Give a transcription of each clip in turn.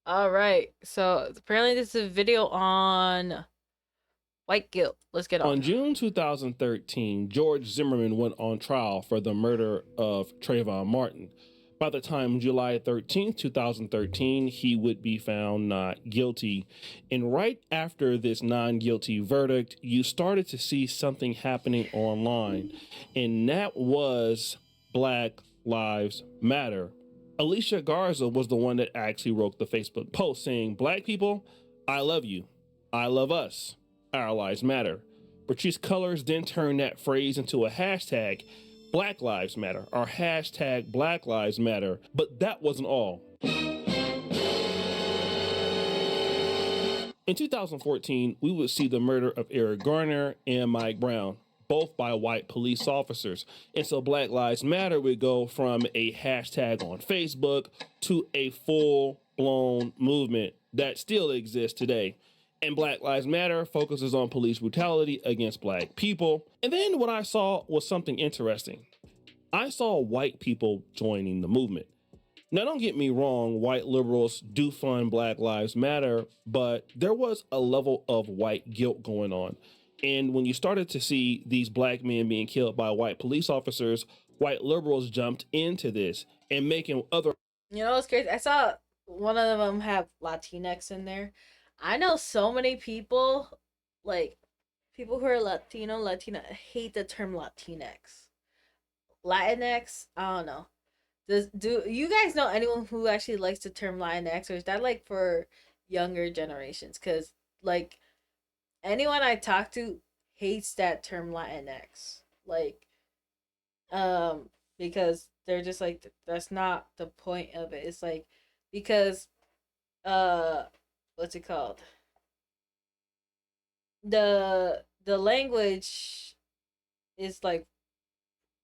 All right. So apparently this is a video on white guilt. Let's get On on. June 2013, George Zimmerman went on trial for the murder of Trayvon Martin. By the time July 13th, 2013, he would be found not guilty. And right after this non guilty verdict, you started to see something happening online, and that was Black Lives Matter. Alicia Garza was the one that actually wrote the Facebook post saying, "Black people, I love you. I love us. Our lives matter." Patrice Cullors then turned that phrase into a hashtag, Black Lives Matter, or hashtag Black Lives Matter. But that wasn't all. In 2014, we would see the murder of Eric Garner and Mike Brown, both by white police officers. And so Black Lives Matter would go from a hashtag on Facebook to a full-blown movement that still exists today. And Black Lives Matter focuses on police brutality against black people. And then what I saw was something interesting. I saw white people joining the movement. Now, don't get me wrong, white liberals do fund Black Lives Matter, but there was a level of white guilt going on. And when you started to see these black men being killed by white police officers, white liberals jumped into this and making other. You know what's crazy? I saw one of them have Latinx in there. I know so many people, like people who are Latino, Latina, hate the term Latinx. Latinx, I don't know. Do you guys know anyone who actually likes the term Latinx, or is that like for younger generations? Because like anyone I talk to hates that term Latinx. Like, because they're just like that's not the point of it. It's like because uh what's it called? The language is like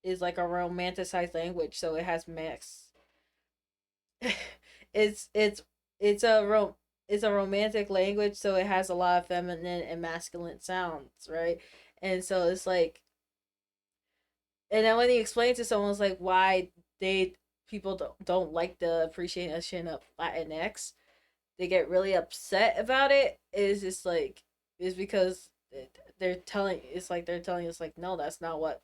a romanticized language, so it has max. it's it's it's a it's a romantic language, so it has a lot of feminine and masculine sounds, right? And so it's like, and then when you explain to someone, it's like why they people don't like the appreciation of Latinx, they get really upset about it. Is just like is because they're telling it's like they're telling us like no, that's not what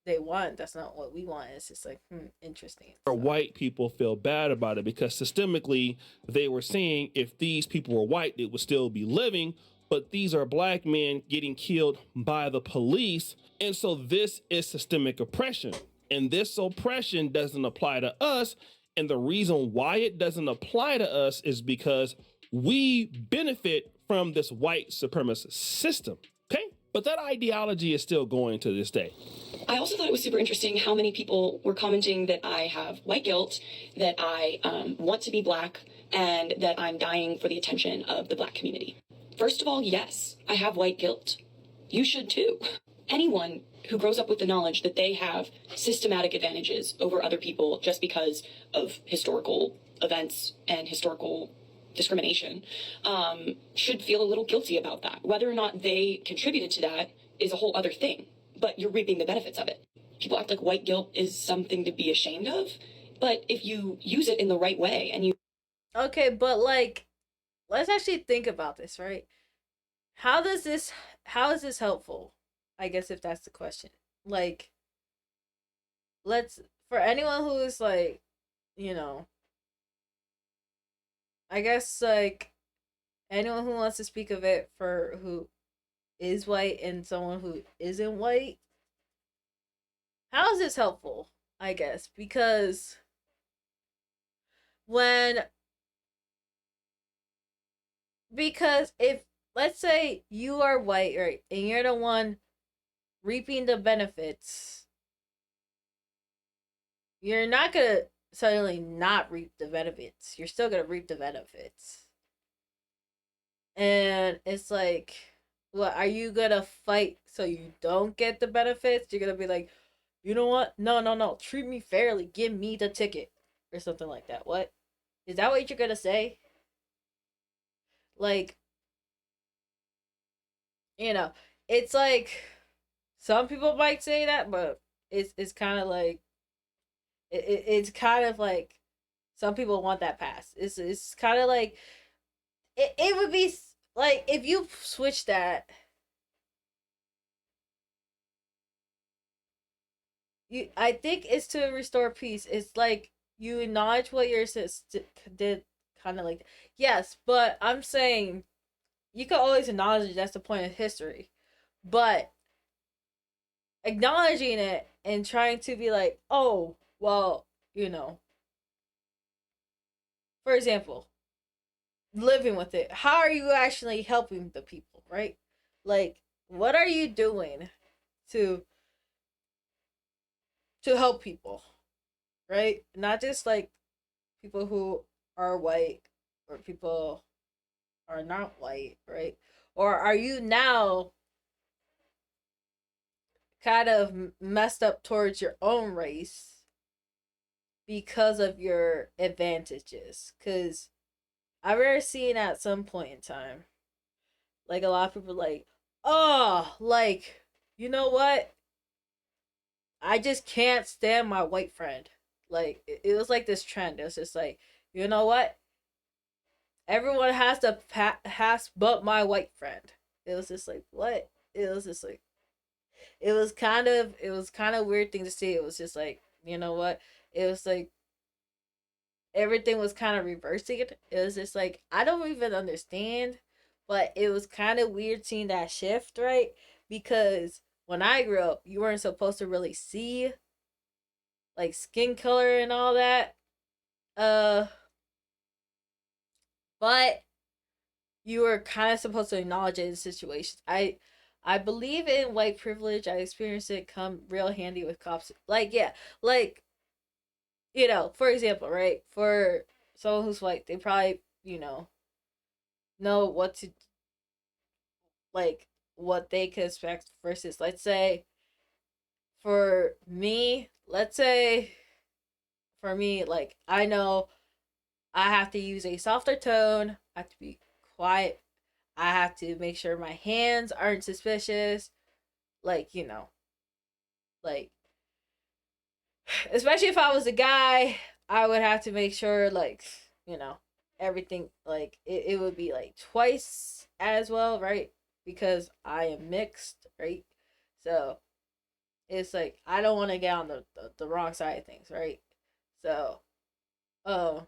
they want. That's not what we want. It's just like interesting. So White people feel bad about it because systemically they were saying if these people were white, they would still be living, but these are black men getting killed by the police. And so this is systemic oppression. And this oppression doesn't apply to us. And the reason why it doesn't apply to us is because we benefit from this white supremacist system. Okay? But that ideology is still going to this day. I also thought it was super interesting how many people were commenting that I have white guilt, that I want to be black, and that I'm dying for the attention of the black community. First of all, yes, I have white guilt. You should too. Anyone who grows up with the knowledge that they have systematic advantages over other people just because of historical events and historical discrimination should feel a little guilty about that. Whether or not they contributed to that is a whole other thing, but you're reaping the benefits of it. People act like white guilt is something to be ashamed of, but if you use it in the right way and you... okay, but like let's actually think about this, right? How does this how is this helpful? I guess if that's the question. Like let's for anyone who's like, you know, I guess like anyone who wants to speak of it for who is white and someone who isn't white, how is this helpful? I guess because when because if let's say you are white, right, and you're the one reaping the benefits, you're not gonna suddenly not reap the benefits. You're still gonna reap the benefits. And it's like, what are you gonna fight so you don't get the benefits? You're gonna be like, you know what? No, no, no. Treat me fairly. Give me the ticket. Or something like that. What? Is that what you're gonna say? Like, you know, it's like some people might say that, but it's kind of like it's kind of like Some people want that pass. It's kind of like it would be like if you switch that. I think it's to restore peace. It's like you acknowledge what your sister did, kind of like yes, but I'm saying you can always acknowledge that's the point of history, but acknowledging it and trying to be like, oh, well, for example, living with it. How are you actually helping the people, right? Like, what are you doing to help people, right? Not just like people who are white or people are not white, right? Or are you now kind of messed up towards your own race because of your advantages? Because I've ever seen at some point in time, like a lot of people like, oh, like, you know what? I just can't stand my white friend. Like, it was like this trend. It was just like, you know what? Everyone has to has but my white friend. It was just like, what? It was just like, it was kind of weird thing to see. It was just like, you know what? It was like everything was kind of reversing it. It was just like I don't even understand, but it was kind of weird seeing that shift, right? Because when I grew up, you weren't supposed to really see like skin color and all that. Uh, but you were kind of supposed to acknowledge it in situations. I believe in white privilege. I experienced it come real handy with cops. Like yeah, like for example, right? For someone who's white, they probably know what to like what they could expect versus let's say for me, let's say for me, like I know I have to use a softer tone. I have to be quiet. I have to make sure my hands aren't suspicious. Like, like, especially if I was a guy, I would have to make sure, like, you know, everything, like, it would be like twice as well, right? Because I am mixed, right? So it's like, I don't want to get on the wrong side of things, right? So, um,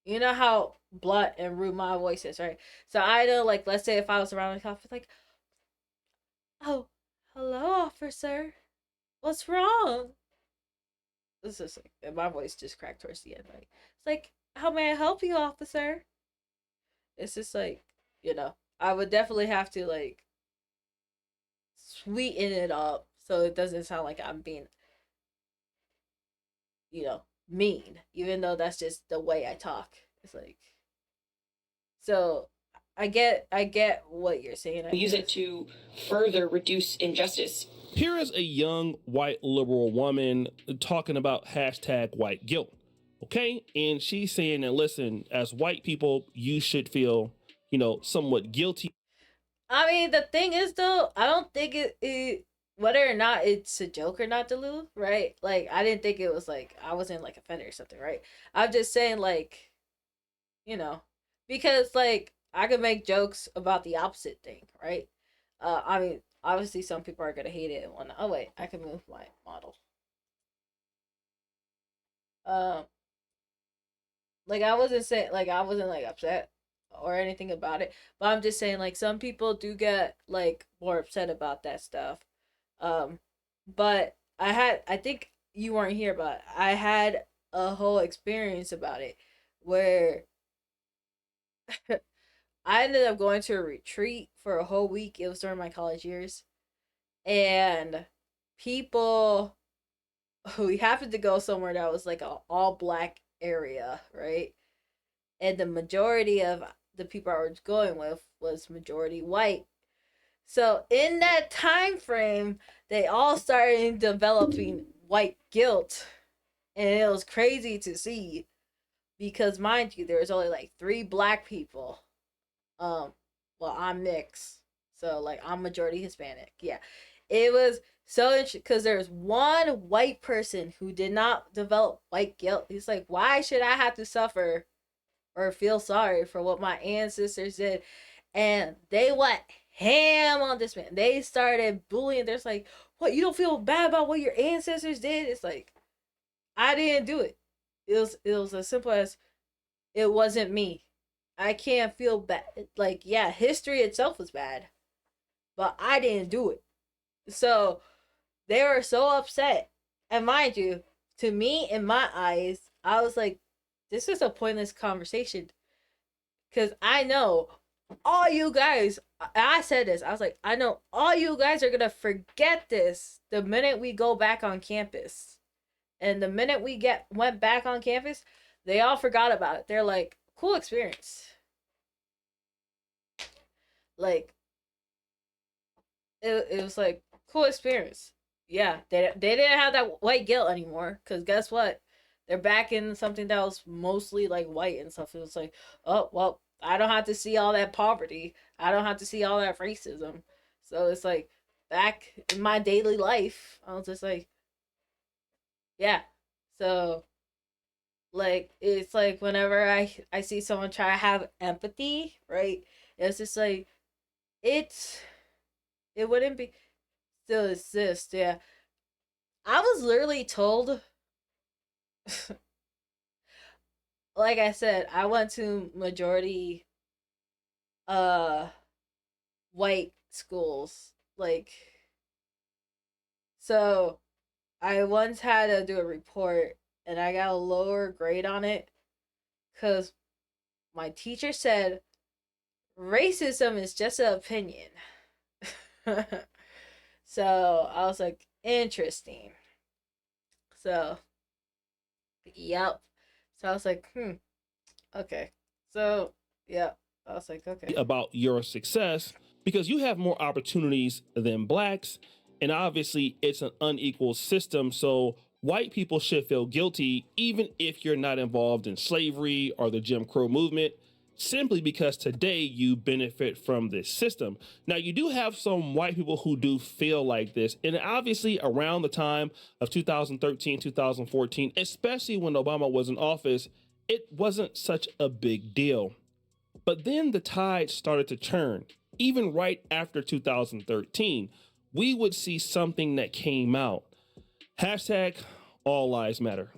you know how blunt and rude my voice is, right? So I know, like, let's say if I was around the cop, it's like, oh, hello, officer. What's wrong? This is like, and my voice just cracked towards the end, right? It's like, how may I help you, officer? It's just like, I would definitely have to, like, sweeten it up so it doesn't sound like I'm being, mean, even though that's just the way I talk. It's like, so I get what you're saying. We use it to further reduce injustice. Here is a young white liberal woman talking about hashtag white guilt. Okay. And she's saying that, listen, as white people, you should feel, somewhat guilty. I mean, the thing is, though, I don't think it whether or not it's a joke or not, Delu, right? Like, I didn't think it was like I wasn't like offended or something, right? I'm just saying, like, you know, because like I could make jokes about the opposite thing, right? I mean, obviously, some people are gonna hate it and whatnot. Oh wait, I can move my model. Um, like I wasn't saying like I wasn't like upset or anything about it, but I'm just saying like some people do get like more upset about that stuff. Um, but I think you weren't here, but I had a whole experience about it where I ended up going to a retreat for a whole week. It was during my college years, and people we happened to go somewhere that was like a all black area, right? And the majority of the people I was going with was majority white. So in that time frame, they all started developing white guilt, and it was crazy to see because, mind you, there was only like 3 black people. Well, I'm mixed, so like I'm majority Hispanic. Yeah, it was So, because there's one white person who did not develop white guilt. He's like, why should I have to suffer or feel sorry for what my ancestors did? And they went ham on this man. They started bullying. There's like, what, you don't feel bad about what your ancestors did? It's like, I didn't do it. It was as simple as, it wasn't me. I can't feel bad. Like, yeah, history itself was bad, but I didn't do it. So they were so upset. And mind you, to me, in my eyes, I was like, this is a pointless conversation. Because I know all you guys, I said this, I was like, I know all you guys are going to forget this the minute we go back on campus. And the minute we went back on campus, they all forgot about it. They're like, cool experience. Like, it was like, cool experience. Yeah, they didn't have that white guilt anymore. Because guess what? They're back in something that was mostly like white and stuff. It was like, oh, well, I don't have to see all that poverty. I don't have to see all that racism. So it's like, back in my daily life, I was just like, yeah. So, like, it's like whenever I see someone try to have empathy, right? It's just like, it's, it wouldn't be, still exist, yeah. I was literally told, like I said, I went to majority uh white schools. Like, so I once had to do a report and I got a lower grade on it because my teacher said racism is just an opinion. So I was like, interesting. So, yep. So I was like, okay. So, yeah. I was like, okay. About your success because you have more opportunities than blacks. And obviously, it's an unequal system. So white people should feel guilty, even if you're not involved in slavery or the Jim Crow movement, simply because today you benefit from this system. Now, you do have some white people who do feel like this. And obviously, around the time of 2013, 2014, especially when Obama was in office, it wasn't such a big deal. But then the tide started to turn. Even right after 2013, we would see something that came out. Hashtag All Lives Matter.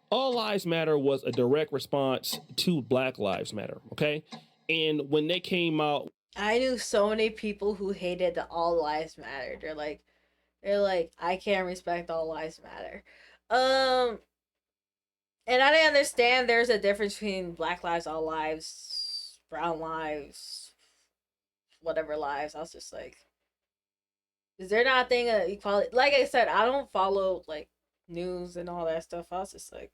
All Lives Matter was a direct response to Black Lives Matter, okay? And when they came out, I knew so many people who hated the All Lives Matter. They're like, I can't respect All Lives Matter. And I didn't understand there's a difference between Black Lives, All Lives, Brown Lives, whatever lives. I was just like, is there not a thing of equality? Like I said, I don't follow like news and all that stuff. I was just like,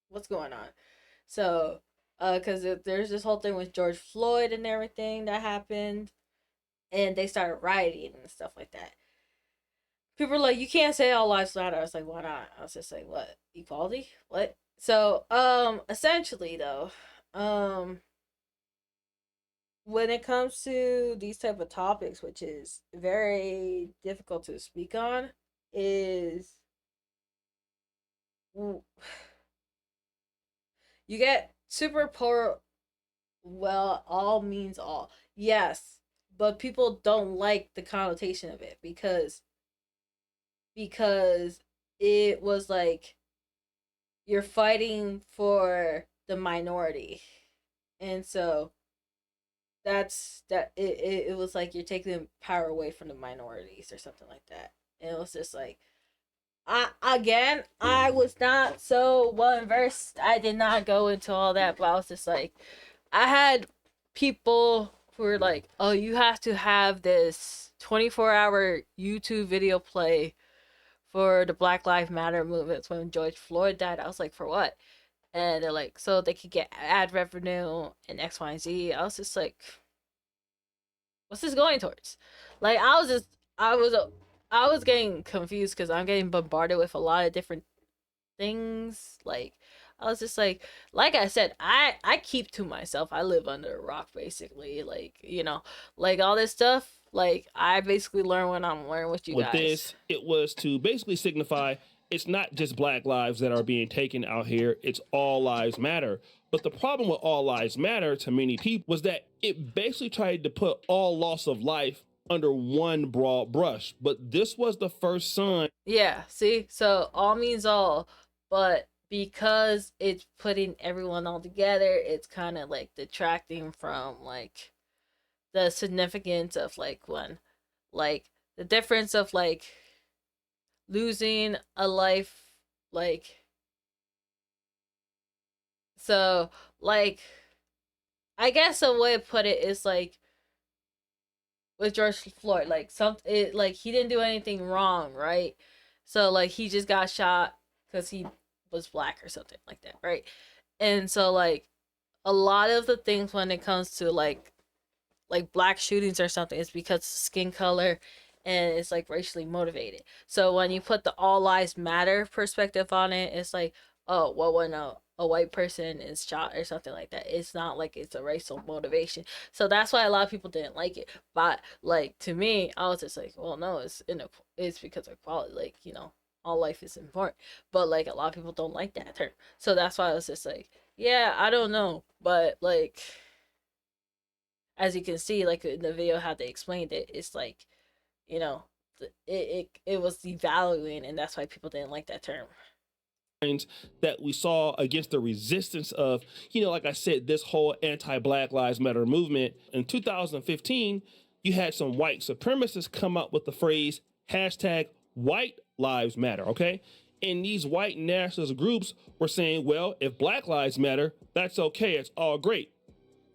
what's going on? So, because there's this whole thing with George Floyd and everything that happened, and they started rioting and stuff like that. People are like, you can't say all lives matter. I was like, why not? I was just like, what, equality? What? So, essentially though, when it comes to these type of topics, which is very difficult to speak on, is you get super poor. Well, all means all. Yes, but people don't like the connotation of it because it was like you're fighting for the minority. And so it was like you're taking power away from the minorities or something like that. And it was just like, I was not so well versed. I did not go into all that, but I was just like, I had people who were like, oh, you have to have this 24-hour YouTube video play for the Black Lives Matter movements when George Floyd died. I was like, for what? And they're like, so they could get ad revenue and X, Y, and Z. I was just like, what's this going towards? Like, I was getting confused because I'm getting bombarded with a lot of different things. Like, I was just like I said, I keep to myself. I live under a rock basically. Like, like all this stuff. Like, I basically learn when I'm learning with you With guys. this, it was to basically signify it's not just black lives that are being taken out here, it's all lives matter. But the problem with all lives matter to many people was that it basically tried to put all loss of life under one broad brush. But this was the first sign. Yeah, see? So all means all, but because it's putting everyone all together, it's kind of like detracting from like the significance of like one, like the difference of like losing a life, like, so like I guess a way to put it is like with George Floyd, like like he didn't do anything wrong, right? So like he just got shot because he was black or something like that, right? And so like a lot of the things when it comes to like black shootings or something, it's because of skin color and it's like racially motivated. So when you put the all lives matter perspective on it, it's like, oh well, when a white person is shot or something like that, it's not like it's a racial motivation. So that's why a lot of people didn't like it. But like to me, I was just like, well, no, it's because of equality. Like, you know, all life is important. But like a lot of people don't like that term. So that's why I was just like, yeah, I don't know, but like as you can see, like in the video how they explained it, it's like, you know, it was devaluing, and that's why people didn't like that term. That we saw against the resistance of, you know, like I said, this whole anti-Black Lives Matter movement. In 2015, you had some white supremacists come up with the phrase hashtag white lives matter, okay? And these white nationalist groups were saying, well, if Black Lives Matter, that's okay, it's all great.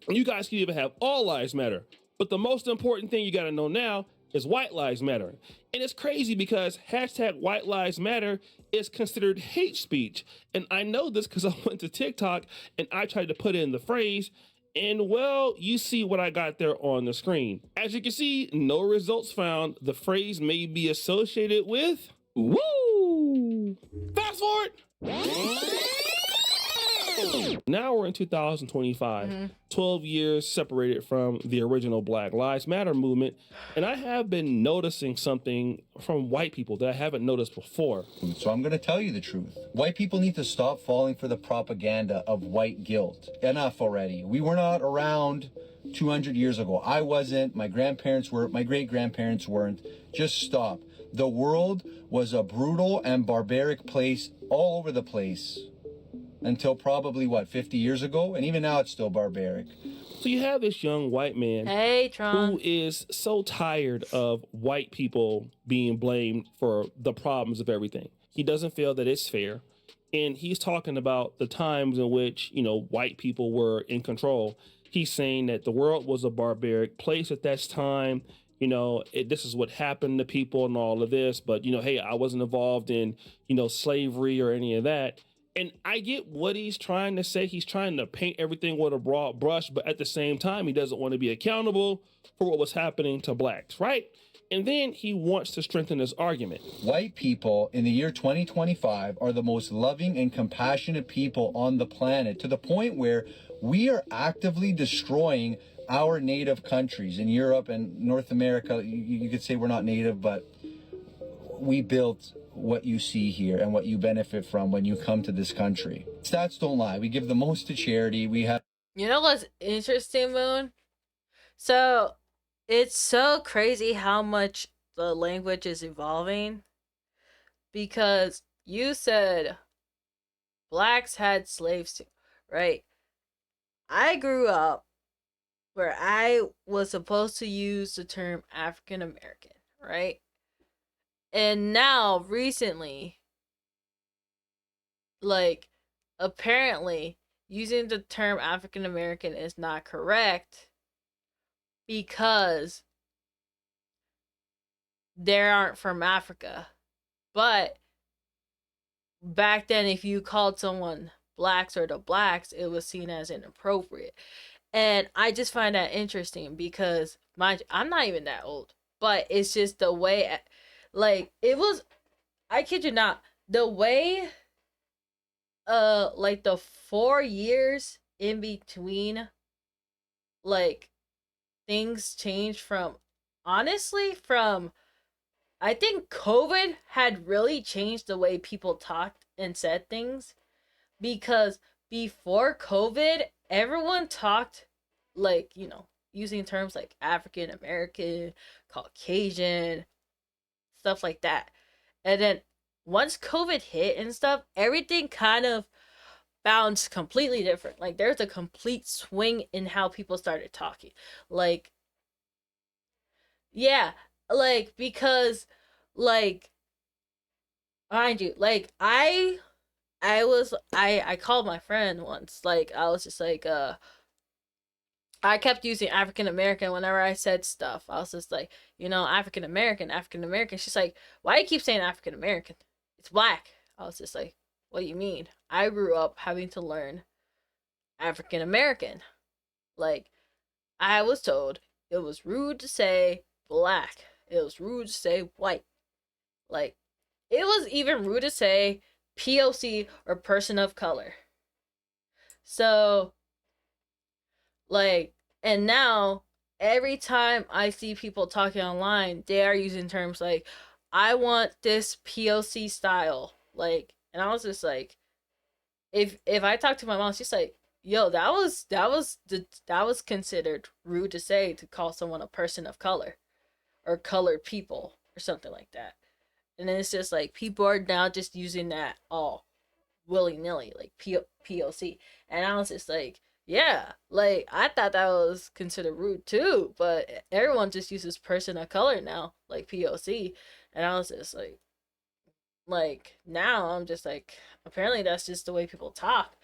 You guys can even have all lives matter. But the most important thing you got to know now is white lives matter. And it's crazy because hashtag white lives matter is considered hate speech. And I know this because I went to TikTok and I tried to put in the phrase. And well, you see what I got there on the screen. As you can see, no results found. The phrase may be associated with woo. Fast forward. Now we're in 2025, 12 years separated from the original Black Lives Matter movement, and I have been noticing something from white people that I haven't noticed before. So I'm going to tell you the truth. White people need to stop falling for the propaganda of white guilt. Enough already. We were not around 200 years ago. I wasn't, my grandparents were, my great-grandparents weren't. Just stop. The world was a brutal and barbaric place all over the place. Until probably, what, 50 years ago? And even now it's still barbaric. So you have this young white man who is so tired of white people being blamed for the problems of everything. He doesn't feel that it's fair. And he's talking about the times in which, you know, white people were in control. He's saying that the world was a barbaric place at that time. You know, this is what happened to people and all of this. But, you know, hey, I wasn't involved in, you know, slavery or any of that. And I get what he's trying to say. He's trying to paint everything with a broad brush, but at the same time, he doesn't want to be accountable for what was happening to blacks, right? And then he wants to strengthen his argument. White people in the year 2025 are the most loving and compassionate people on the planet, to the point where we are actively destroying our native countries in Europe and North America. You could say we're not native, but we built what you see here and what you benefit from when you come to this country. Stats don't lie. We give the most to charity. We have... You know what's interesting, Moon? So it's so crazy how much the language is evolving, because you said blacks had slaves too, right? I grew up where I was supposed to use the term African American, right? And now recently, like, apparently using the term African American is not correct because they aren't from Africa. But back then, if you called someone blacks or the blacks, it was seen as inappropriate. And I just find that interesting because I'm not even that old, but it's just the way, like, it was, I kid you not, the way, like the 4 years in between, like, things changed from honestly, from I think COVID had really changed the way people talked and said things, because before COVID, everyone talked like, using terms like African American, Caucasian, stuff like that. And then once COVID hit and stuff, everything kind of bounced completely different. Like there's a complete swing in how people started talking. Like, yeah, like because like mind you, like I called my friend once. Like I was just like I kept using African American whenever I said stuff. I was just like, African American, African American. She's like, why do you keep saying African American? It's black. I was just like, what do you mean? I grew up having to learn African American. Like, I was told it was rude to say black. It was rude to say white. Like, it was even rude to say POC or person of color. So, like, and now every time I see people talking online, they are using terms like, I want this POC style. Like, and I was just like, if I talk to my mom, she's like, yo, that was considered rude to say, to call someone a person of color or colored people or something like that. And then it's just like people are now just using that all willy nilly, like POC. And I was just like, yeah, like I thought that was considered rude too, but everyone just uses person of color now, like POC. And I was just like now I'm just like, apparently that's just the way people talk.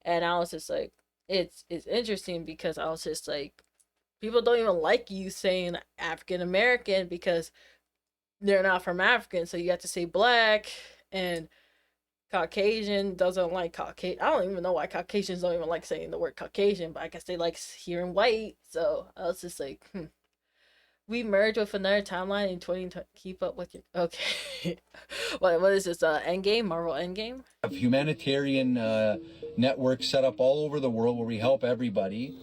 And I was just like, it's interesting, because I was just like, people don't even like you saying African American because they're not from African, so you have to say black, and Caucasian doesn't like Caucasian. I don't even know why Caucasians don't even like saying the word Caucasian, but I guess they like hearing white. So I was just like, we merged with another timeline in 2020. Keep up with your okay. What is this? Endgame, Marvel Endgame. Have humanitarian networks set up all over the world where we help everybody.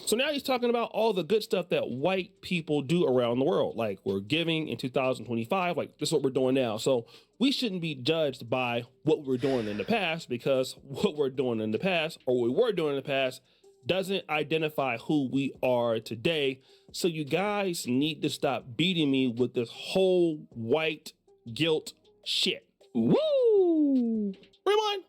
So now he's talking about all the good stuff that white people do around the world. Like, we're giving in 2025, like this is what we're doing now. So we shouldn't be judged by what we were doing in the past, because what we're doing in the past, or what we were doing in the past, doesn't identify who we are today. So you guys need to stop beating me with this whole white guilt shit. Woo! Rewind.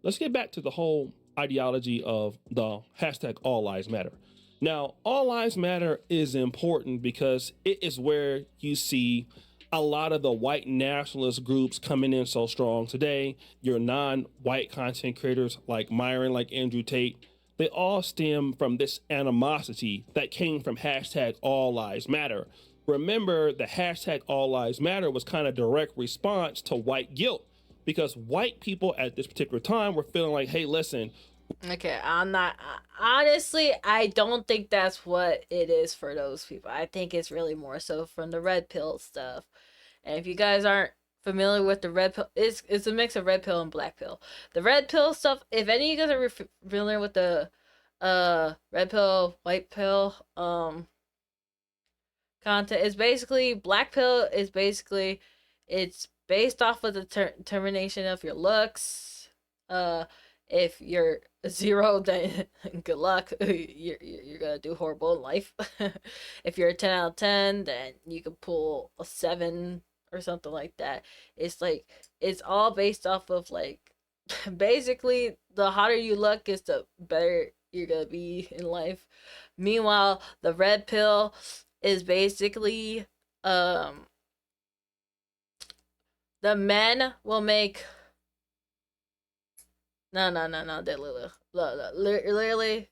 Let's get back to the whole ideology of the hashtag All Lives Matter. Now, All Lives Matter is important because it is where you see a lot of the white nationalist groups coming in so strong today. Your non-white content creators like Myron, like Andrew Tate, they all stem from this animosity that came from hashtag All Lives Matter. Remember, the hashtag All Lives Matter was kind of direct response to white guilt, because white people at this particular time were feeling like, hey, listen. Okay, I'm not. Honestly, I don't think that's what it is for those people. I think it's really more so from the red pill stuff. And if you guys aren't familiar with the red pill, it's a mix of red pill and black pill. The red pill stuff, if any of you guys are familiar with the red pill, white pill content, is basically black pill is basically, it's based off of the determination of your looks. If you're a 0, then good luck. You're gonna do horrible in life. If you're a 10 out of 10, then you can pull a 7 or something like that. It's like, it's all based off of like, basically the hotter you look is the better you're gonna be in life. Meanwhile, the red pill is basically the men will make no, literally,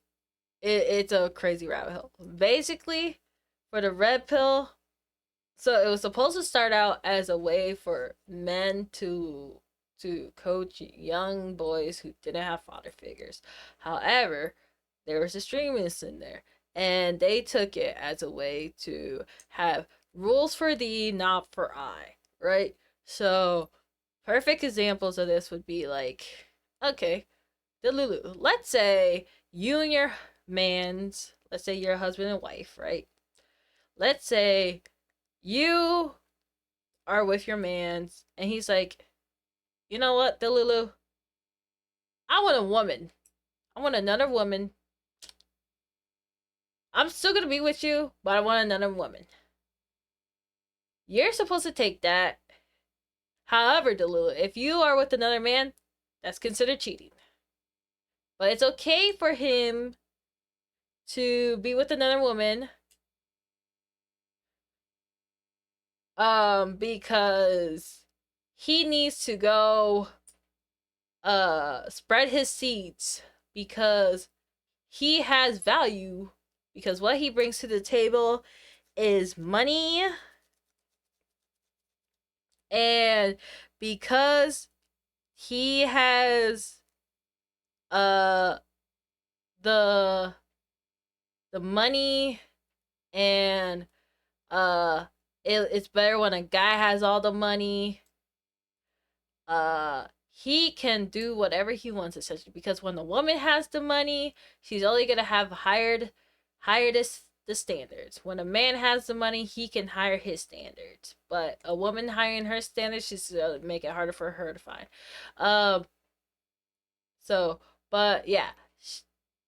it's a crazy rabbit hole. Basically, for the red pill, so it was supposed to start out as a way for men to coach young boys who didn't have father figures. However, there was extremists in there, and they took it as a way to have rules for thee, not for I, right? So, perfect examples of this would be like, okay, Delulu, let's say you and your man's, let's say you're a husband and wife, right? Let's say you are with your man's and he's like, you know what, Delulu? I want a woman. I want another woman. I'm still gonna be with you, but I want another woman. You're supposed to take that. However, Delulu, if you are with another man, that's considered cheating. But it's okay for him to be with another woman. Because he needs to go spread his seeds, because he has value, because what he brings to the table is money, and because he has the money, and it's better when a guy has all the money. He can do whatever he wants, essentially, because when the woman has the money, she's only gonna have higher the standards. When a man has the money, he can hire his standards, but a woman hiring her standards, she's gonna make it harder for her to find. So, but yeah,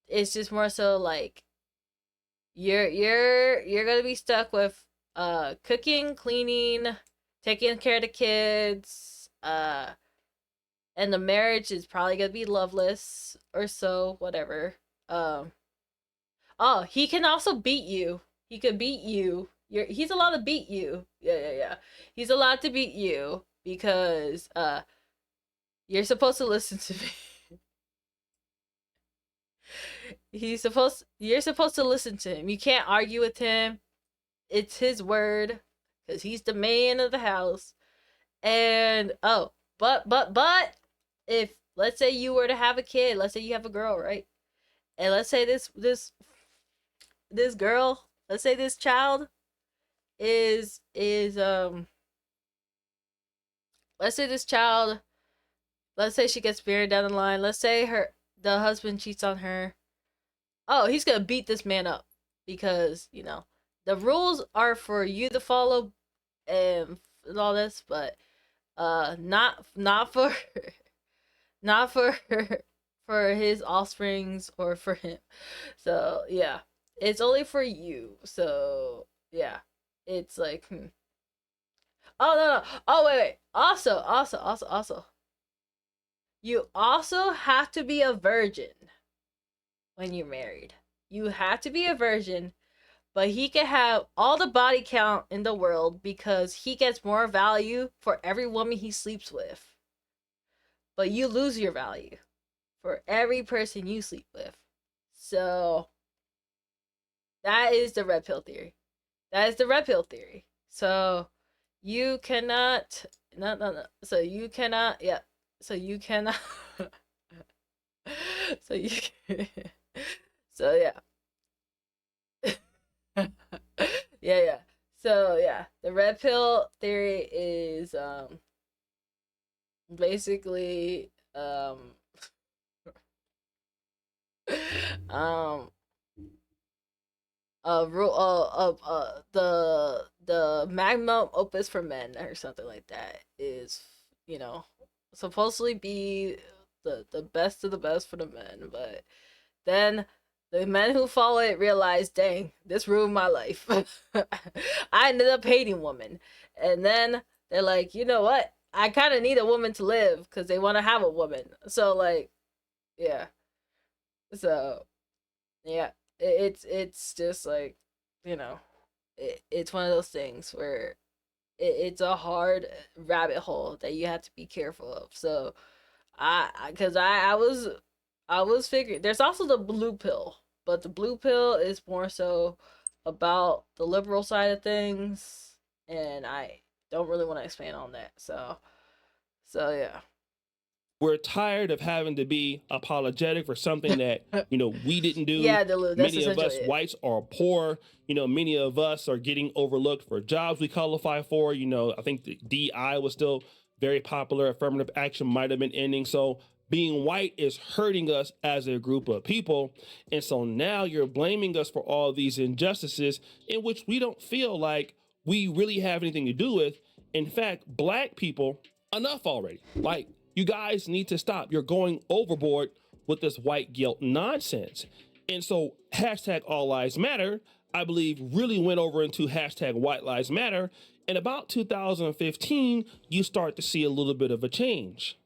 it's just more so like you're gonna be stuck with cooking, cleaning, taking care of the kids, and the marriage is probably gonna be loveless or so, whatever. Oh, he can also beat you. He could beat you. He's allowed to beat you. Yeah. He's allowed to beat you because you're supposed to listen to me. You're supposed to listen to him. You can't argue with him. It's his word, because he's the man of the house. And but if, let's say you were to have a kid, let's say you have a girl, right? And let's say this girl, let's say this child is let's say this child, let's say she gets married down the line, let's say the husband cheats on her. Oh, he's gonna beat this man up, because the rules are for you to follow and all this, but not for not for for his offsprings or for him. So yeah, it's only for you. So yeah, it's like oh no. Oh wait. Also, you also have to be a virgin when you're married. You have to be a virgin, but he can have all the body count in the world, because he gets more value for every woman he sleeps with. But you lose your value for every person you sleep with. So that is the red pill theory. So you cannot no. So you cannot, yeah. So you cannot so you so yeah. Yeah. So yeah, the red pill theory is basically um rule the magnum opus for men or something like that is, supposedly be the best of the best for the men, but then the men who follow it realize, dang, this ruined my life. I ended up hating women. And then they're like, you know what? I kind of need a woman to live, because they want to have a woman. So, like, yeah. So, yeah. It's just like, it's one of those things where it's a hard rabbit hole that you have to be careful of. So, because I was figuring there's also the blue pill, but the blue pill is more so about the liberal side of things, and I don't really want to expand on that. So yeah. We're tired of having to be apologetic for something that, we didn't do. Yeah, Delu, that's many of us essentially it. whites are poor. Many of us are getting overlooked for jobs we qualify for. I think the DI was still very popular. Affirmative action might have been ending. So being white is hurting us as a group of people. And so now you're blaming us for all these injustices in which we don't feel like we really have anything to do with. In fact, Black people, enough already. Like, you guys need to stop. You're going overboard with this white guilt nonsense. And so hashtag All Lives Matter, I believe, really went over into hashtag White Lives Matter. And about 2015, you start to see a little bit of a change.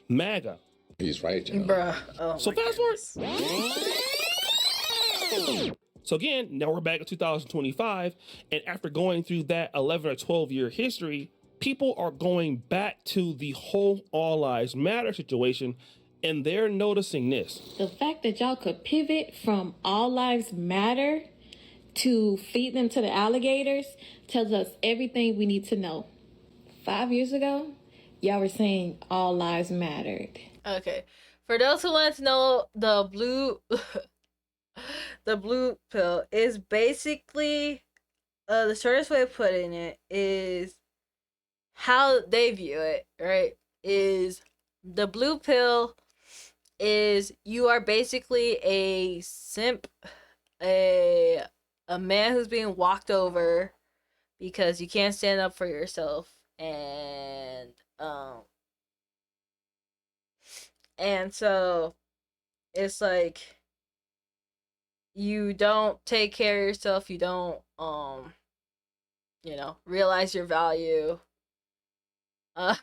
MAGA. He's right, John. Bruh. Oh So my fast goodness. forward. So again, now we're back in 2025. And after going through that 11 or 12 year history, people are going back to the whole All Lives Matter situation. And they're noticing this. The fact that y'all could pivot from All Lives Matter to feed them to the alligators tells us everything we need to know. 5 years ago, y'all were saying all lives mattered. Okay. For those who want to know, the blue the blue pill is basically the shortest way of putting it is how they view it, right? Is the blue pill is you are basically a simp, a man who's being walked over because you can't stand up for yourself, and so it's like you don't take care of yourself, you don't realize your value. And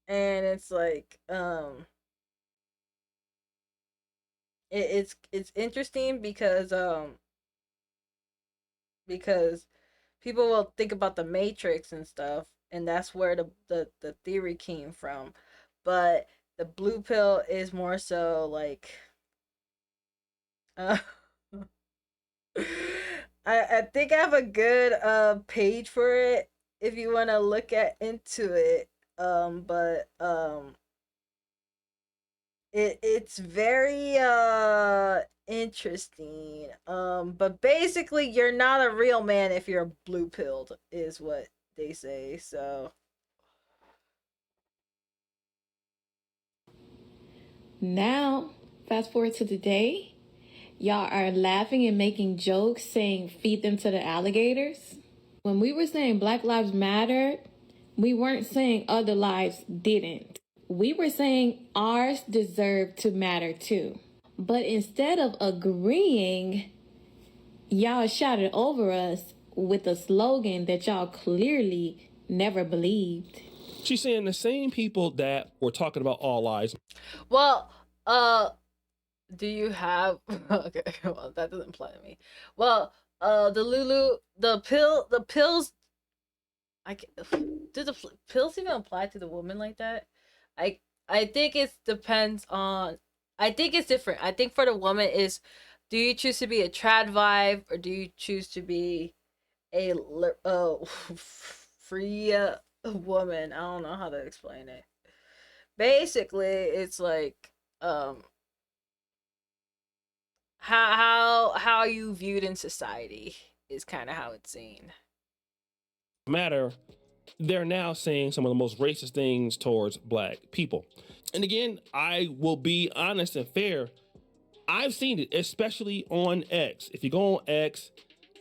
it's like it's interesting because people will think about the Matrix and stuff, and that's where the theory came from. But the blue pill is more so like I think I have a good page for it if you want to look into it. But it's very interesting. But basically you're not a real man if you're blue pilled is what they say. So now, fast forward to today, y'all are laughing and making jokes saying feed them to the alligators. When we were saying Black Lives Matter, we weren't saying other lives didn't. We were saying ours deserve to matter too. But instead of agreeing, y'all shouted over us with a slogan that y'all clearly never believed. She's saying the same people that were talking about all lives. well, do you have okay, well that doesn't apply to me. Well, the pills do the pills even apply to the woman like that? I think it depends on. I think it's different. I think for the woman is, do you choose to be a trad vibe or do you choose to be a free woman? I don't know how to explain it. Basically, it's like how you viewed in society is kind of how it's seen. Matter, they're now saying some of the most racist things towards Black people. And again, I will be honest and fair. I've seen it, especially on X. If you go on X,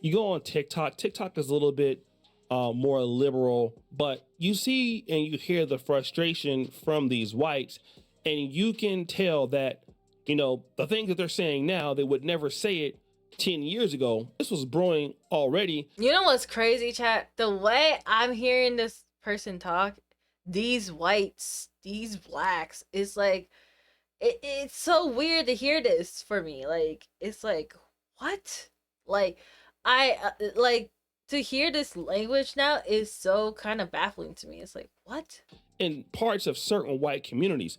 you go on TikTok. TikTok is a little bit more liberal, but you see and you hear the frustration from these whites, and you can tell that, you know, the things that they're saying now, they would never say it 10 years ago. This was brewing already. You know what's crazy, chat? The way I'm hearing this person talk, these whites, these blacks, it's like, it's so weird to hear this for me. Like, it's like, what? Like, like, to hear this language now is so kind of baffling to me. It's like, what? In parts of certain white communities,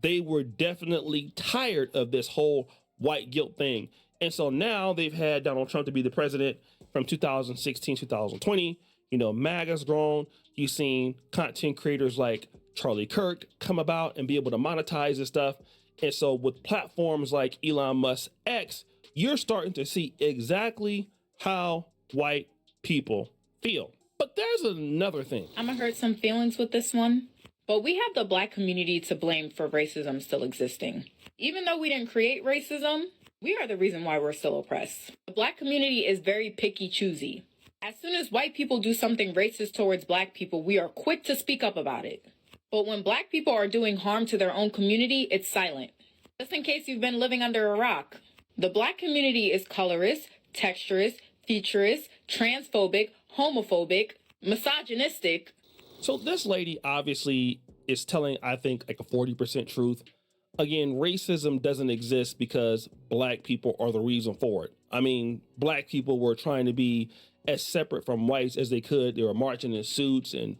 they were definitely tired of this whole white guilt thing. And so now they've had Donald Trump to be the president from 2016, 2020. You know, MAGA's grown. You've seen content creators like Charlie Kirk come about and be able to monetize this stuff. And so with platforms like Elon Musk X, you're starting to see exactly how white people feel. But there's another thing. I'm gonna hurt some feelings with this one. But we have the Black community to blame for racism still existing. Even though we didn't create racism, we are the reason why we're still oppressed. The Black community is very picky choosy. As soon as white people do something racist towards Black people, we are quick to speak up about it. But when Black people are doing harm to their own community, it's silent. Just in case you've been living under a rock, the Black community is colorist, texturist, featurist, transphobic, homophobic, misogynistic. So this lady obviously is telling, I think, like a 40% truth. Again, racism doesn't exist because Black people are the reason for it. I mean, Black people were trying to be as separate from whites as they could. They were marching in suits and,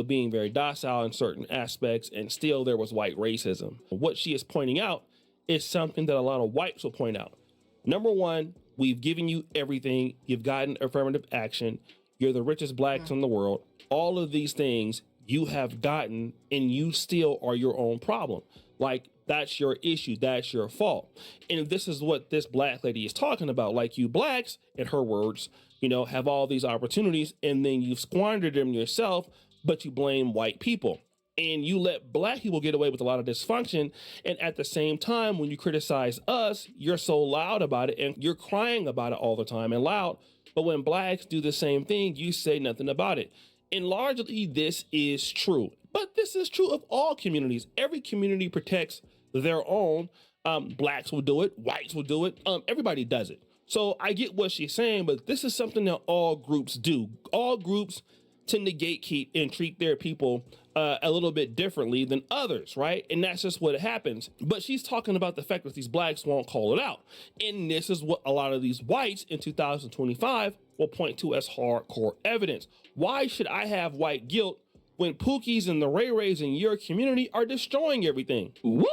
being very docile in certain aspects, and still there was white racism. What she is pointing out is something that a lot of whites will point out. Number one, we've given you everything. You've gotten affirmative action. You're the richest Blacks in the world. All of these things you have gotten, and you still are your own problem. Like, that's your issue. That's your fault. And this is what this Black lady is talking about. Like, you Blacks, in her words, have all these opportunities, and then you've squandered them yourself, but you blame white people. And you let Black people get away with a lot of dysfunction. And at the same time, when you criticize us, you're so loud about it and you're crying about it all the time and loud. But when Blacks do the same thing, you say nothing about it. And largely, this is true. But this is true of all communities. Every community protects their own. Blacks will do it. Whites will do it. Everybody does it. So I get what she's saying, but this is something that all groups do. All groups tend to gatekeep and treat their people a little bit differently than others, right? And that's just what happens. But she's talking about the fact that these Blacks won't call it out. And this is what a lot of these whites in 2025 will point to as hardcore evidence. Why should I have white guilt when Pookies and the Ray Rays in your community are destroying everything? Woo!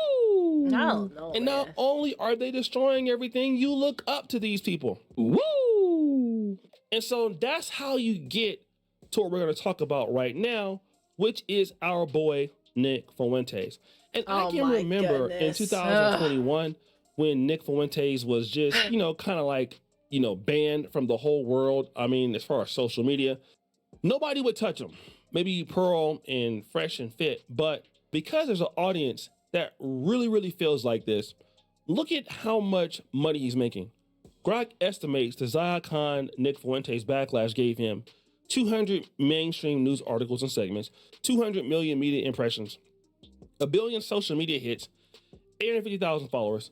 No, and not only are they destroying everything, you look up to these people. Woo! And so that's how you get to what we're going to talk about right now, which is our boy Nick Fuentes. And I can remember in 2021 when Nick Fuentes was just, kind of like, banned from the whole world. I mean, as far as social media, nobody would touch him. Maybe Pearl and Fresh and Fit, but because there's an audience that really, really feels like this, look at how much money he's making. Grok estimates the Zaya Khan Nick Fuentes backlash gave him 200 mainstream news articles and segments, 200 million media impressions, 1 billion social media hits, 850,000 followers,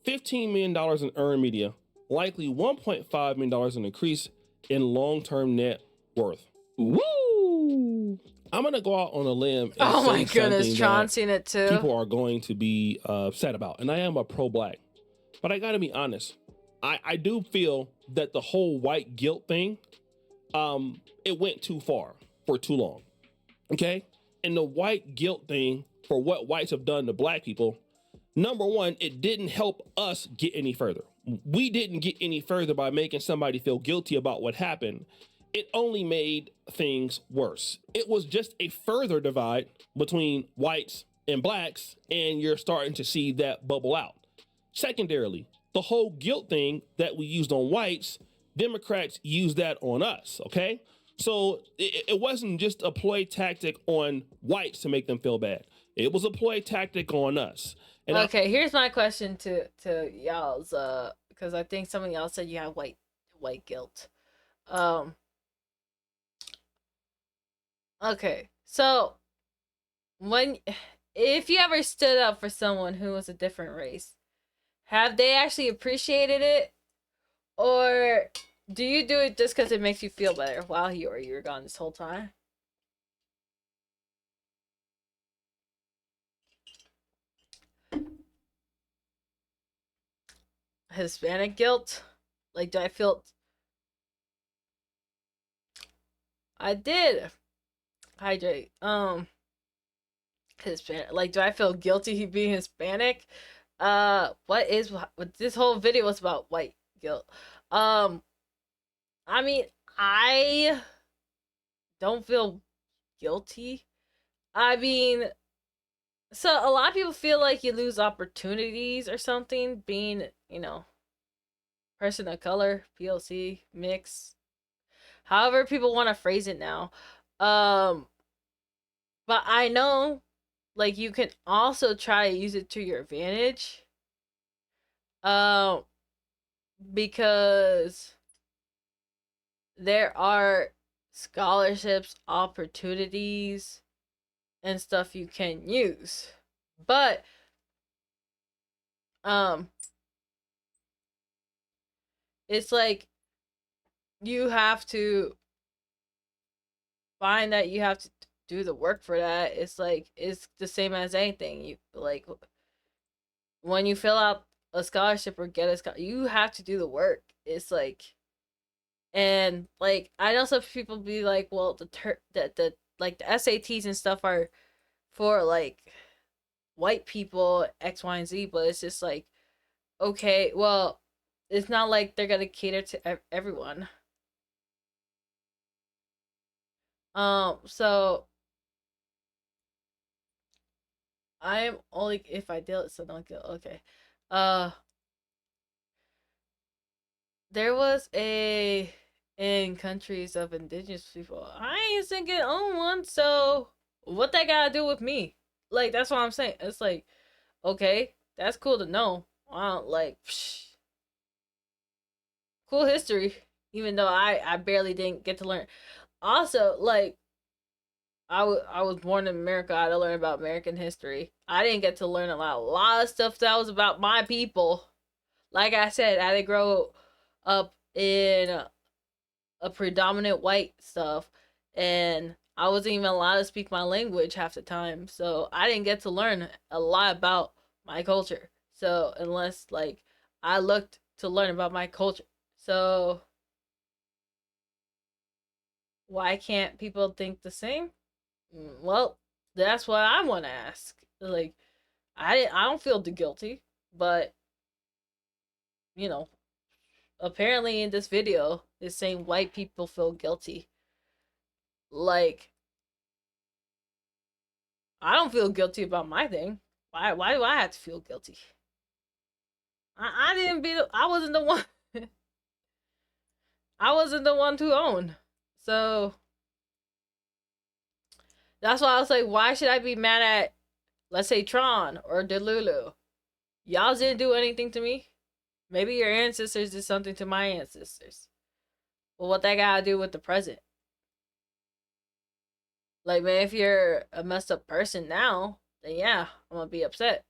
$15 million in earned media, likely $1.5 million in increase in long-term net worth. Woo! I'm going to go out on a limb and oh say my goodness, Tron something seen it too. People are going to be upset about. And I am a pro-Black. But I got to be honest. I do feel that the whole white guilt thing, it went too far for too long. Okay? And the white guilt thing for what whites have done to Black people, number one, it didn't help us get any further. We didn't get any further by making somebody feel guilty about what happened. It only made things worse. It was just a further divide between whites and Blacks, and you're starting to see that bubble out. Secondarily, the whole guilt thing that we used on whites, Democrats used that on us, okay? So it wasn't just a ploy tactic on whites to make them feel bad. It was a ploy tactic on us. And okay, here's my question to y'all's, because I think some of y'all said you have white guilt. Okay, so if you ever stood up for someone who was a different race, have they actually appreciated it, or do you do it just because it makes you feel better while you were gone this whole time? Hispanic guilt, like, do I feel? I did. Hydrate. Hispanic. Like, do I feel guilty being Hispanic? What this whole video was about white guilt. I mean, I don't feel guilty. I mean, so a lot of people feel like you lose opportunities or something being, person of color, POC, mix, however people want to phrase it now. But I know like you can also try to use it to your advantage. Um, because there are scholarships, opportunities, and stuff you can use. But um it's like you have to find that you have to do the work for that. It's like it's the same as anything. You like when you fill out a scholarship or get a scholarship, you have to do the work. It's like, and like I know some people be like, well, the like the SATs and stuff are for like white people X, Y, and Z, but it's just like, okay, well, it's not like they're gonna cater to everyone. So I'm only if I deal it, so don't kill. Okay, uh, there was a in countries of indigenous people. I ain't thinking own one, so what they gotta do with me? Like that's what I'm saying. It's like, okay, that's cool to know. Wow, like, cool history. Even though I barely didn't get to learn. Also, like, I was born in America. I had to learn about American history. I didn't get to learn a lot of stuff that was about my people. Like I said, I had to grow up in a predominant white stuff, and I wasn't even allowed to speak my language half the time. So I didn't get to learn a lot about my culture. So unless like I looked to learn about my culture. So why can't people think the same? Well, that's what I want to ask. Like, I don't feel guilty, but you know, apparently in this video, it's saying white people feel guilty. Like, I don't feel guilty about my thing. Why do I have to feel guilty? I didn't be. I wasn't the one. I wasn't the one to own. So that's why I was like, why should I be mad at, let's say, Tron or Delulu? Y'all didn't do anything to me. Maybe your ancestors did something to my ancestors. Well, what that gotta do with the present? Like, man, if you're a messed up person now, then yeah, I'm gonna be upset.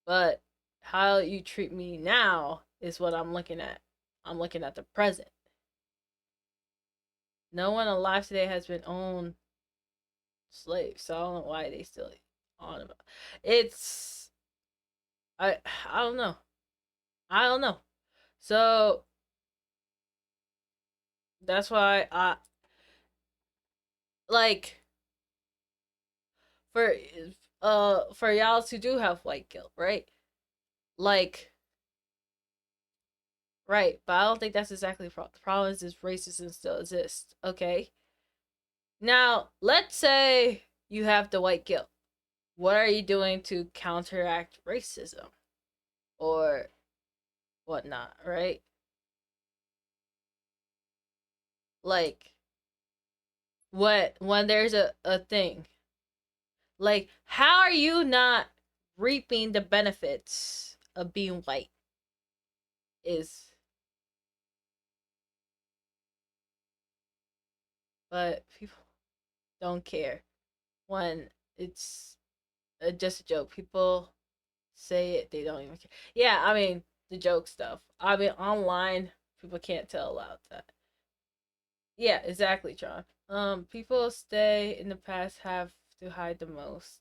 But how you treat me now is what I'm looking at. I'm looking at the present. No one alive today has been owned slaves, so I don't know why they still on about. It's I I don't know. I don't know. So that's why I like for for y'all who do have white guilt, right? Like, right, but I don't think that's exactly the problem. The problem is racism still exists. Okay. Now, let's say you have the white guilt. What are you doing to counteract racism or whatnot, right? Like, what when there's a thing, like, how are you not reaping the benefits of being white? Is but people don't care when it's just a joke. People say it, they don't even care. Yeah, I mean the joke stuff. I mean online, people can't tell about that. Yeah, exactly, John. People stay in the past have to hide the most.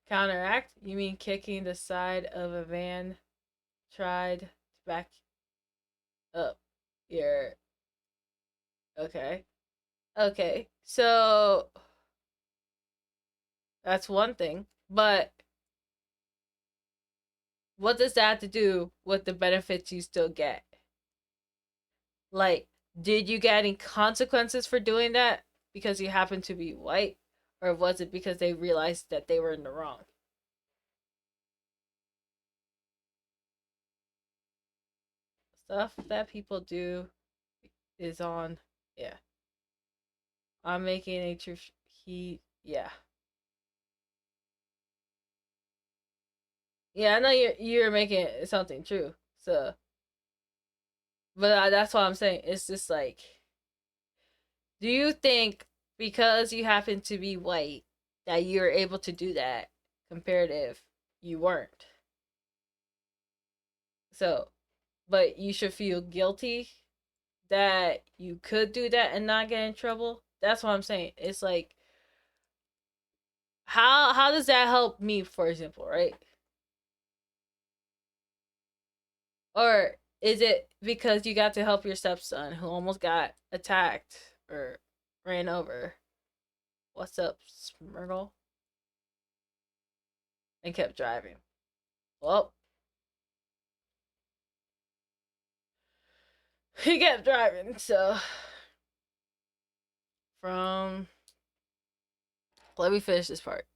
Counteract? You mean kicking the side of a van tried to back up your okay. Okay. So that's one thing. But what does that have to do with the benefits you still get? Like, did you get any consequences for doing that because you happen to be white? Or was it because they realized that they were in the wrong? Stuff that people do is on, yeah. I'm making a truth. Yeah. Yeah, I know you're making something true. So, but that's what I'm saying. It's just like, do you think because you happen to be white that you're able to do that comparative you weren't? So, but you should feel guilty that you could do that and not get in trouble. That's what I'm saying. It's like, how does that help me, for example, right? Or is it because you got to help your stepson who almost got attacked or ran over? What's up, Smurgle? And kept driving. Well, he kept driving, so from let me finish this part.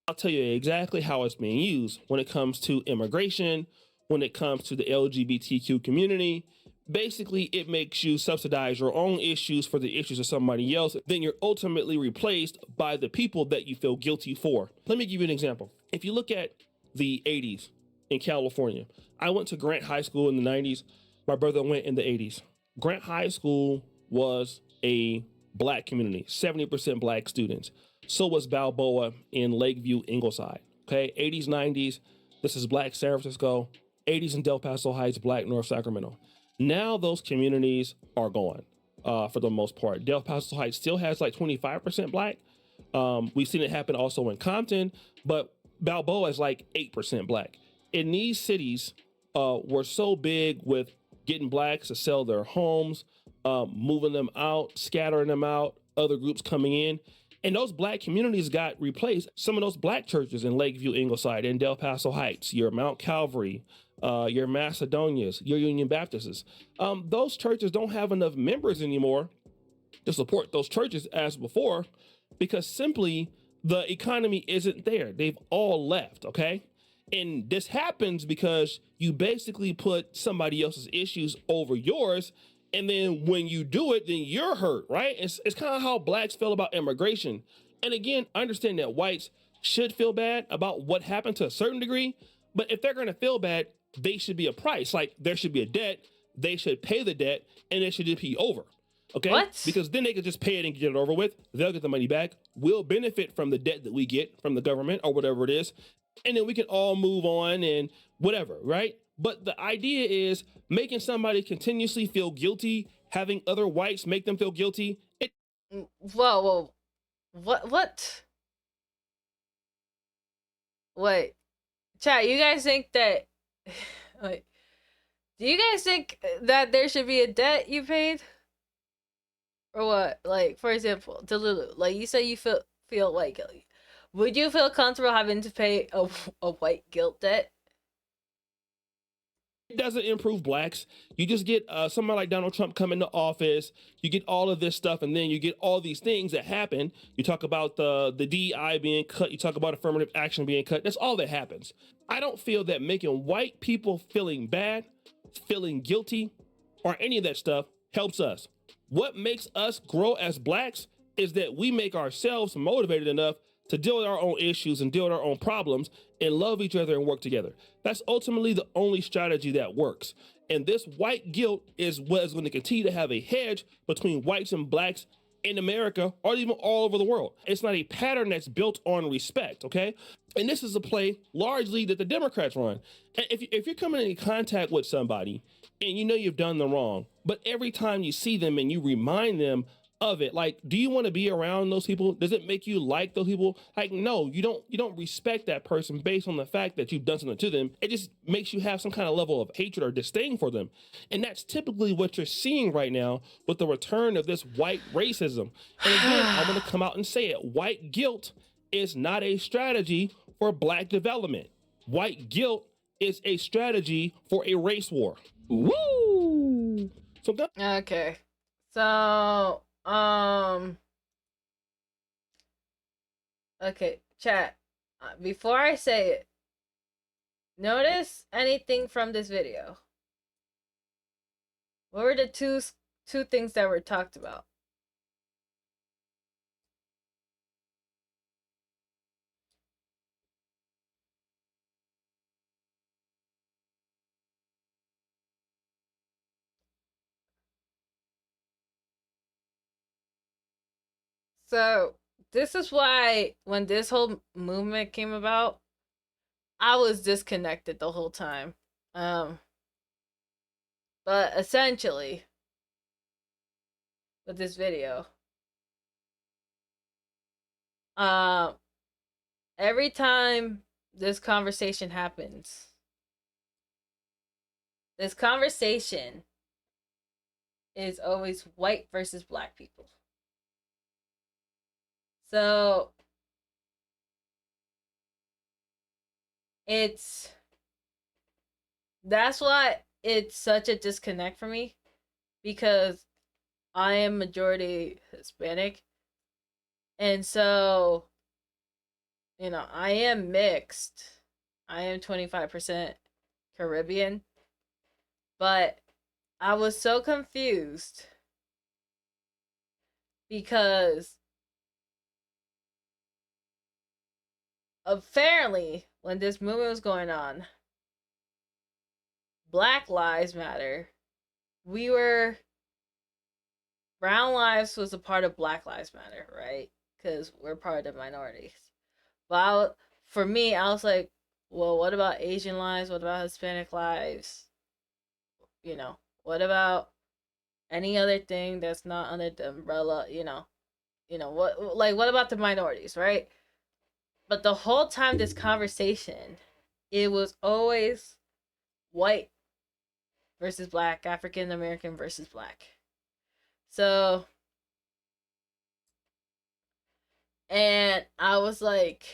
I'll tell you exactly how it's being used when it comes to immigration, when it comes to the LGBTQ community. Basically, it makes you subsidize your own issues for the issues of somebody else. Then you're ultimately replaced by the people that you feel guilty for. Let me give you an example. If you look at the 80s in California, I went to Grant High School in the 90s. My brother went in the 80s. Grant High School was a black community, 70% black students. So was Balboa in Lakeview, Ingleside. Okay, 80s, 90s, this is black San Francisco. 80s in Del Paso Heights, black North Sacramento. Now those communities are gone for the most part. Del Paso Heights still has like 25% black. We've seen it happen also in Compton, but Balboa is like 8% black. In these cities, were so big with getting blacks to sell their homes, moving them out, scattering them out, other groups coming in. And those black communities got replaced. Some of those black churches in Lakeview, Ingleside, in Del Paso Heights, your Mount Calvary, your Macedonias, your Union Baptists, those churches don't have enough members anymore to support those churches as before because simply the economy isn't there. They've all left, okay? And this happens because you basically put somebody else's issues over yours. And then when you do it, then you're hurt, right? It's kind of how blacks feel about immigration. And again, understand that whites should feel bad about what happened to a certain degree. But if they're going to feel bad, they should be a price. Like there should be a debt. They should pay the debt and it should just be over. Okay? What? Because then they could just pay it and get it over with. They'll get the money back. We'll benefit from the debt that we get from the government or whatever it is. And then we can all move on and whatever, right? But the idea is making somebody continuously feel guilty, having other whites make them feel guilty. Whoa. What? Wait. Chat, you guys think that wait. Do you guys think that there should be a debt you paid? Or what? Like, for example, Delulu, like you say you feel like would you feel comfortable having to pay a white guilt debt? It doesn't improve blacks. You just get somebody like Donald Trump come into office. You get all of this stuff, and then you get all these things that happen. You talk about the DEI being cut. You talk about affirmative action being cut. That's all that happens. I don't feel that making white people feeling bad, feeling guilty, or any of that stuff helps us. What makes us grow as blacks is that we make ourselves motivated enough to deal with our own issues and deal with our own problems and love each other and work together. That's ultimately the only strategy that works. And this white guilt is what is going to continue to have a hedge between whites and blacks in America or even all over the world. It's not a pattern that's built on respect, okay? And this is a play largely that the Democrats run. And if you're coming into contact with somebody and you know you've done them wrong, but every time you see them and you remind them of it, like, do you want to be around those people? Does it make you like those people? Like, no, you don't respect that person based on the fact that you've done something to them. It just makes you have some kind of level of hatred or disdain for them. And that's typically what you're seeing right now with the return of this white racism. And again, I'm going to come out and say it. White guilt is not a strategy for black development. White guilt is a strategy for a race war. Woo! So Okay. So, okay, chat. Before I say it, notice anything from this video? What were the two things that were talked about? So this is why when this whole movement came about, I was disconnected the whole time. But essentially, with this video, um, every time this conversation happens, this conversation is always white versus black people. So that's why it's such a disconnect for me, because I am majority Hispanic, and so I am mixed. I am 25% Caribbean, but I was so confused because apparently when this movement was going on, Black Lives Matter, Brown Lives was a part of Black Lives Matter, right? Because we're part of the minorities. But for me, I was like, well, what about Asian lives? What about Hispanic lives? What about any other thing that's not under the umbrella? What about the minorities, right? But the whole time this conversation, it was always white versus black, African American versus black. So, and I was like,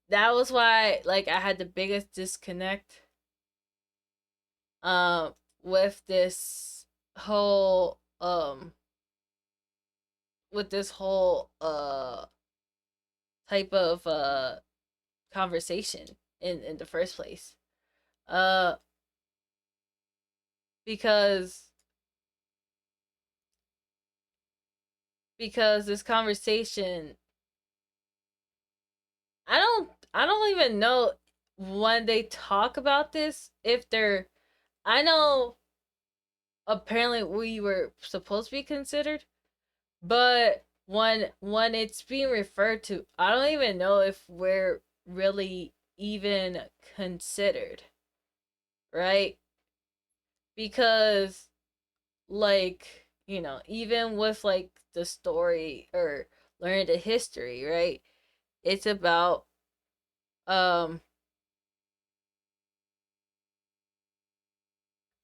that was why I had the biggest disconnect with this whole type of conversation in the first place. Uh because this conversation, I don't even know when they talk about this if they're I know apparently we were supposed to be considered, but when it's being referred to, I don't even know if we're really even considered, right? Because even with the story or learning the history, right? It's about um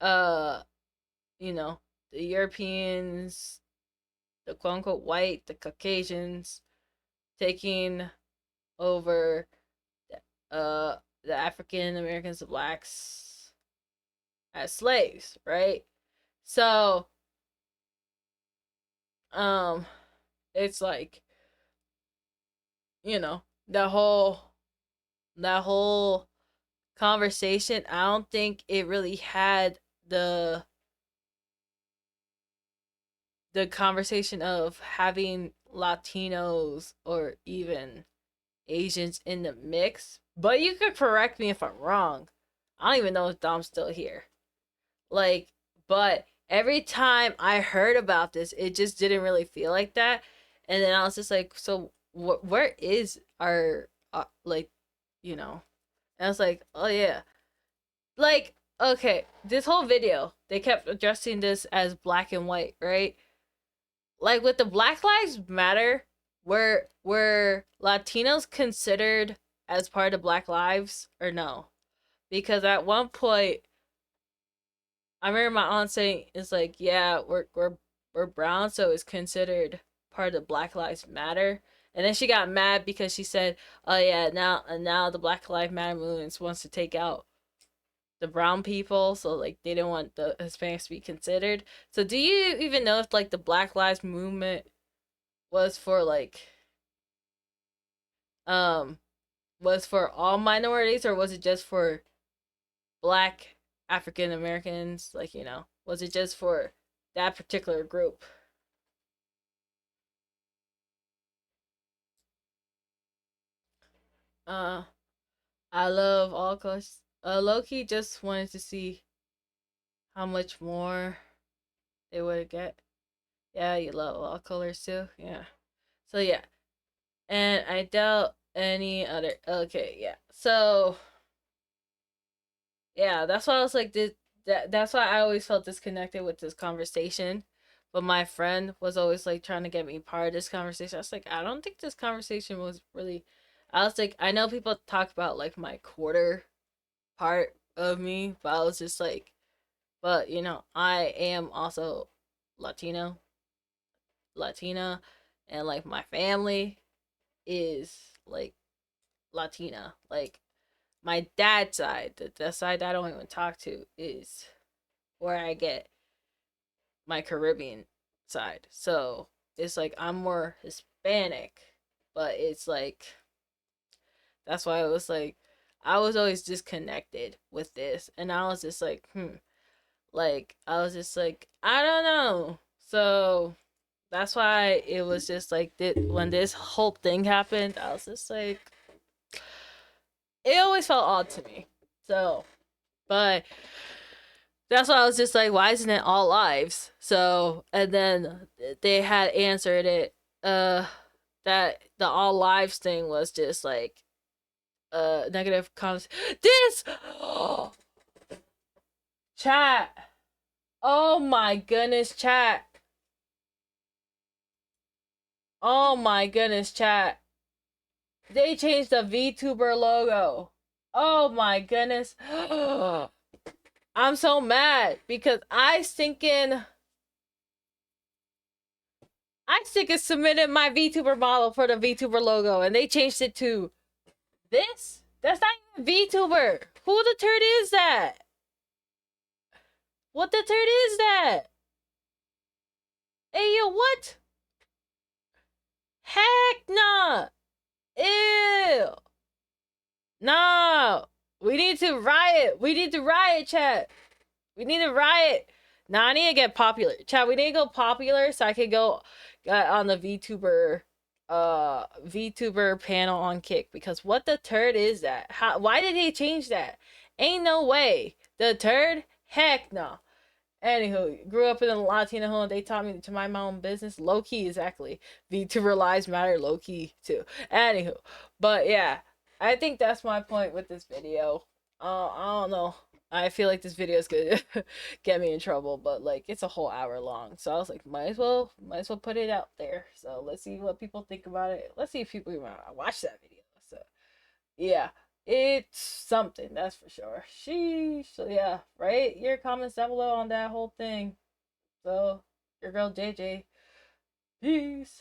uh the Europeans, the quote unquote white, the Caucasians taking over the African Americans, the blacks as slaves, right? So um it's you know, that whole conversation, I don't think it really had the conversation of having Latinos or even Asians in the mix. But you could correct me if I'm wrong. I don't even know if Dom's still here. But every time I heard about this, it just didn't really feel like that. And then I was just like, so where is our And I was like, oh yeah, okay, this whole video they kept addressing this as black and white, right? With the Black Lives Matter, were Latinos considered as part of Black Lives or no? Because at one point, I remember my aunt saying, "It's like, yeah, we're brown, so it's considered part of Black Lives Matter." And then she got mad because she said, "Oh yeah, now the Black Lives Matter movement wants to take out the brown people, so they didn't want the Hispanics to be considered." So do you even know if the Black Lives movement was for um was for all minorities, or was it just for black African Americans? Was it just for that particular group? Uh, I love all colors. Loki just wanted to see how much more they would get Yeah, you love all colors too. Yeah. So yeah, and I doubt any other. Okay, yeah. So yeah, that's why I was like, that's why I always felt disconnected with this conversation. But my friend was always like trying to get me part of this conversation. I was like, I don't think this conversation was really. I was like, I know people talk about like my quarter part of me, but I was just like, but you know, I am also Latino, Latina, and like my family is like Latina. Like my dad's side, the side that I don't even talk to, is where I get my Caribbean side. So it's like I'm more Hispanic, but it's like that's why I was like I was always disconnected with this, and I was just like, like I was just like I don't know. So that's why it was just like when this whole thing happened, I was just like it always felt odd to me. So, but that's why I was just like, why isn't it all lives? So, and then they had answered it, that the all lives thing was just like, negative comments. This, chat. Oh my goodness, chat. Oh my goodness, chat. They changed the Vtuber logo. Oh my goodness. I'm so mad because I thinking submitted my VTuber model for the VTuber logo and they changed it to this? That's not even VTuber. Who the turd is that? What the turd is that? Hey yo, what? Heck nah. Ew. No. We need to riot. We need to riot, chat. We need to riot. Nah, I need to get popular. Chat, we need to go popular so I can go on the VTuber panel on Kick, because what the turd is that? Why did they change that? Ain't no way. The turd? Heck no. Anywho, grew up in a Latino home. They taught me to mind my own business. Low key, exactly. VTuber lives matter. Low key too. Anywho, but yeah, I think that's my point with this video. I don't know. I feel like this video is gonna get me in trouble, but like it's a whole hour long, so I was like, might as well put it out there. So let's see what people think about it. Let's see if people even watch that video. So yeah, it's something, that's for sure. Sheesh. So yeah, write your comments down below on that whole thing. So your girl JJ. Peace.